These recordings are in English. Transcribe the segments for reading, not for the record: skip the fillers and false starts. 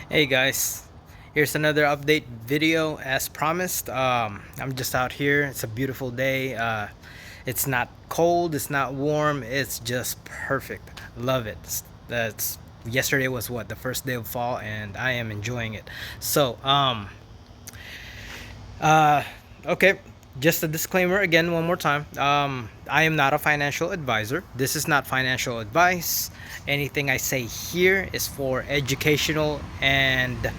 Hey guys, here's another update video as promised. I'm just out here. It's a beautiful day. It's not cold, it's not warm, it's just perfect. Love it. That's yesterday was what the first day of fall, and I am enjoying it. So, uh, okay. Just a disclaimer again, one more time. I am not a financial advisor. This is not financial advice. Anything I say here is for educational and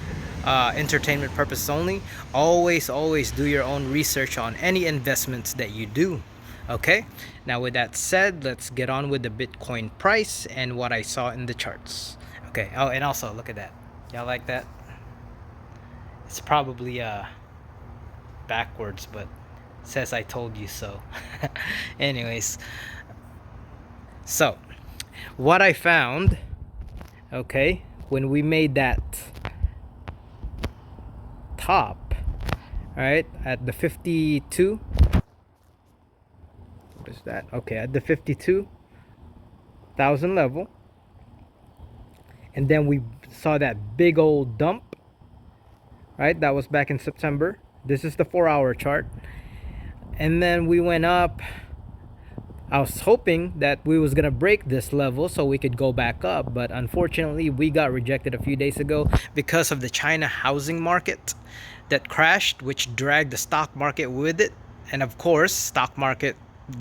entertainment purposes only. Always do your own research on any investments that you do. Okay. Now, with that said, let's get on with the Bitcoin price and what I saw in the charts. Okay. Oh, and also look at that. Y'all like that? It's probably backwards, but says I told you so. Anyways, so what I found, okay, when we made that top, right, at the 52, what is that? Okay, at the 52,000 level, and then we saw that big old dump, right? That was back in September. This is the 4-hour chart. And then we went up. I was hoping that we was gonna break this level so we could go back up, but unfortunately we got rejected a few days ago because of the China housing market that crashed, which dragged the stock market with it. And of course, stock market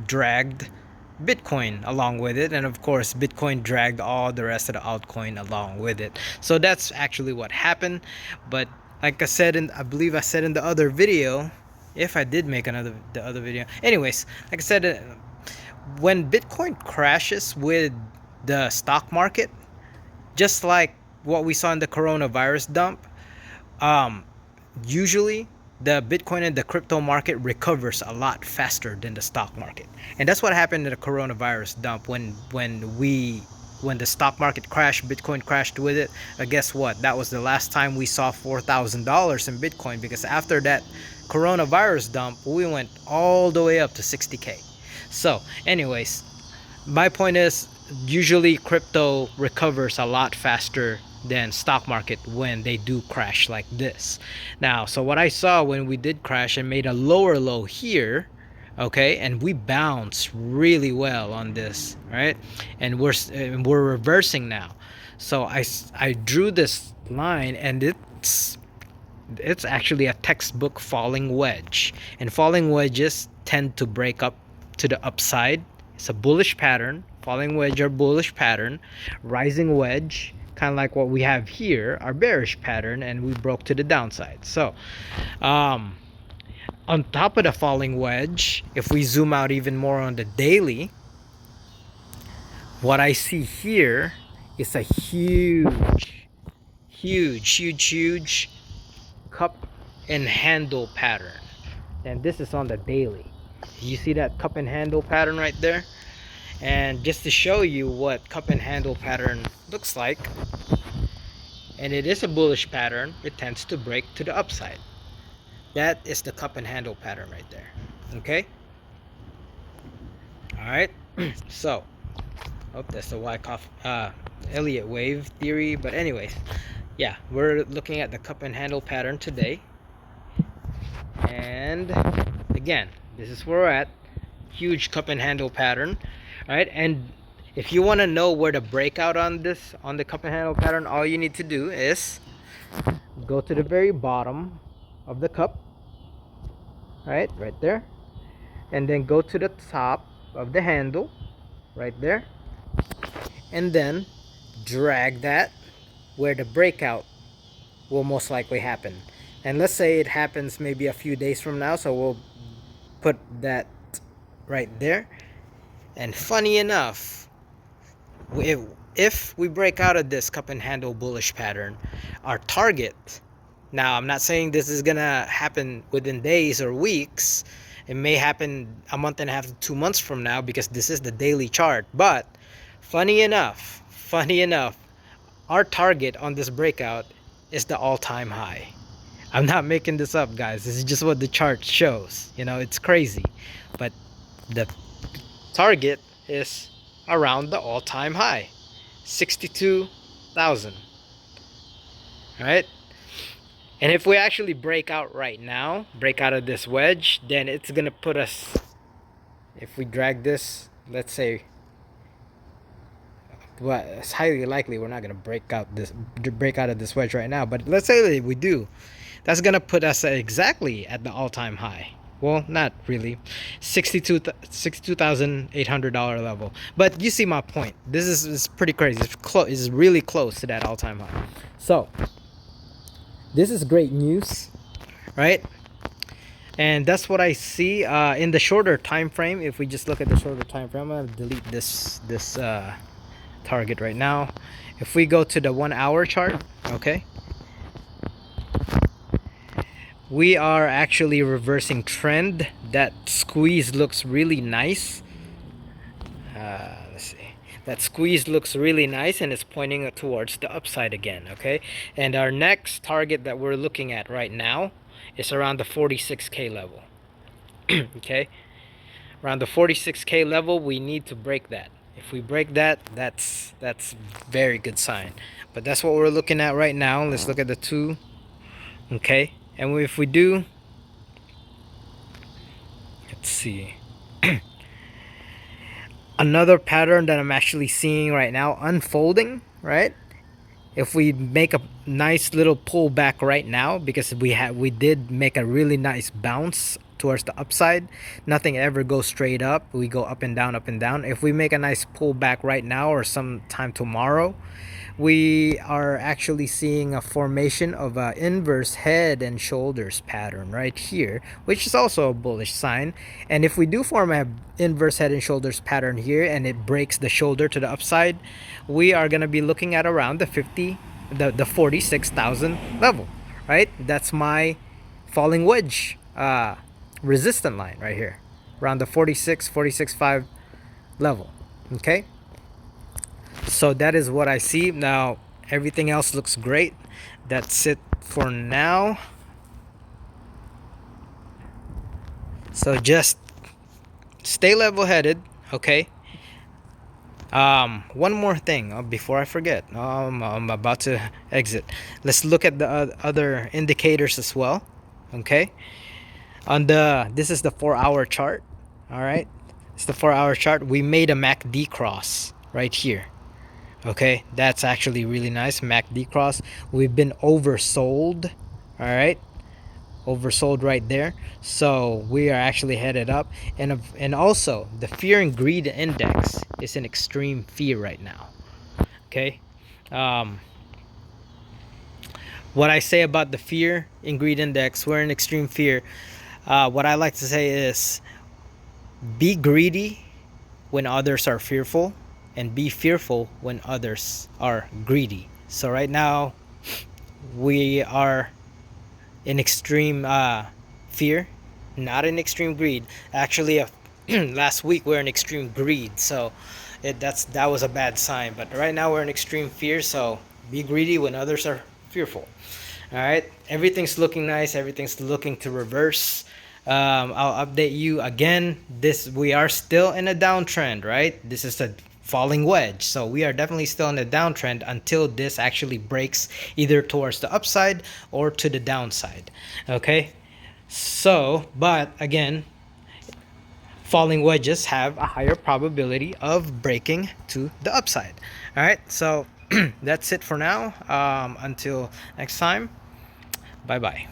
dragged Bitcoin along with it, and of course Bitcoin dragged all the rest of the altcoin along with it. So that's actually what happened. But like I said, I believe I said in the other video, if I did make the other video, anyways, like I said, when Bitcoin crashes with the stock market, just like what we saw in the coronavirus dump, um, usually the Bitcoin and the crypto market recovers a lot faster than the stock market, and that's what happened in the coronavirus dump when the stock market crashed, Bitcoin crashed with it. Guess what? That was the last time we saw $4,000 in Bitcoin, because after that coronavirus dump, we went all the way up to 60K. So, anyways, my point is, usually crypto recovers a lot faster than stock market when they do crash like this. Now, so what I saw when we did crash and made a lower low here, okay, and we bounced really well on this, right? And we're reversing now. So I drew this line, and it's actually a textbook falling wedge, and falling wedges tend to break up to the upside. It's a bullish pattern. Falling wedge or bullish pattern. Rising wedge, kind of like what we have here, our bearish pattern, and we broke to the downside. So on top of the falling wedge, if we zoom out even more on the daily, what I see here is a huge cup and handle pattern. And this is on the daily. You see that cup and handle pattern right there? And just to show you what cup and handle pattern looks like, and it is a bullish pattern, it tends to break to the upside. That is the cup and handle pattern right there. Okay? Alright? So, oh, that's the Wyckoff Elliott wave theory. But anyways, yeah, we're looking at the cup and handle pattern today. And again, this is where we're at. Huge cup and handle pattern. Alright, and if you want to know where the breakout on the cup and handle pattern, all you need to do is go to the very bottom of the cup, right there, and then go to the top of the handle right there, and then drag that where the breakout will most likely happen. And let's say it happens maybe a few days from now, so we'll put that right there. And funny enough, if we break out of this cup and handle bullish pattern, our target, now I'm not saying this is gonna happen within days or weeks, it may happen a month and a half to 2 months from now, because this is the daily chart. But funny enough, our target on this breakout is the all-time high. I'm not making this up, guys. This is just what the chart shows. You know, it's crazy, but the target is around the all-time high, 62,000. All right. And if we actually break out right now, break out of this wedge, then it's gonna put us, if we drag this, let's say, well, it's highly likely we're not gonna break out of this wedge right now, but let's say that we do. That's gonna put us exactly at the all-time high. Well, not really, $62,800 level. But you see my point. This is pretty crazy. It's really close to that all-time high. So this is great news, right? And that's what I see in the shorter time frame. If we just look at the shorter time frame, I'm gonna delete this target right now. If we go to the 1 hour chart, okay, we are actually reversing trend. That squeeze looks really nice. Let's see. That squeeze looks really nice and it's pointing towards the upside again, okay? And our next target that we're looking at right now is around the 46K level. Okay? Around the 46K level, we need to break that. If we break that, that's very good sign. But that's what we're looking at right now. Let's look at the 2. Okay? And if we do, let's see. Another pattern that I'm actually seeing right now unfolding, right? If we make a nice little pullback right now, because we did make a really nice bounce towards the upside. Nothing ever goes straight up. We go up and down, up and down. If we make a nice pullback right now or sometime tomorrow, we are actually seeing a formation of an inverse head and shoulders pattern right here, which is also a bullish sign. And if we do form a inverse head and shoulders pattern here and it breaks the shoulder to the upside, we are going to be looking at around the 46,000 level, right? That's my falling wedge resistant line right here, around the 46.5 level. Okay, so that is what I see now. Everything else looks great. That's it for now. So just stay level-headed, okay? One more thing before I forget. I'm about to exit. Let's look at the other indicators as well, okay? This is the 4-hour chart. All right, it's the 4-hour chart. We made a MACD cross right here. Okay, that's actually really nice. MACD cross. We've been oversold. All right, oversold right there. So we are actually headed up, and also the fear and greed index is in extreme fear right now. Okay, what I say about the fear and greed index, we're in extreme fear. What I like to say is, be greedy when others are fearful, and be fearful when others are greedy. So right now we are in extreme fear, not in extreme greed. Actually, last week we were in extreme greed, so that was a bad sign. But right now we're in extreme fear, so be greedy when others are fearful. All right, everything's looking nice. Everything's looking to reverse. I'll update you again. We are still in a downtrend, right? This is a falling wedge, so we are definitely still in a downtrend until this actually breaks either towards the upside or to the downside. Okay, so but again, falling wedges have a higher probability of breaking to the upside. All right, so that's it for now. Until next time, bye bye.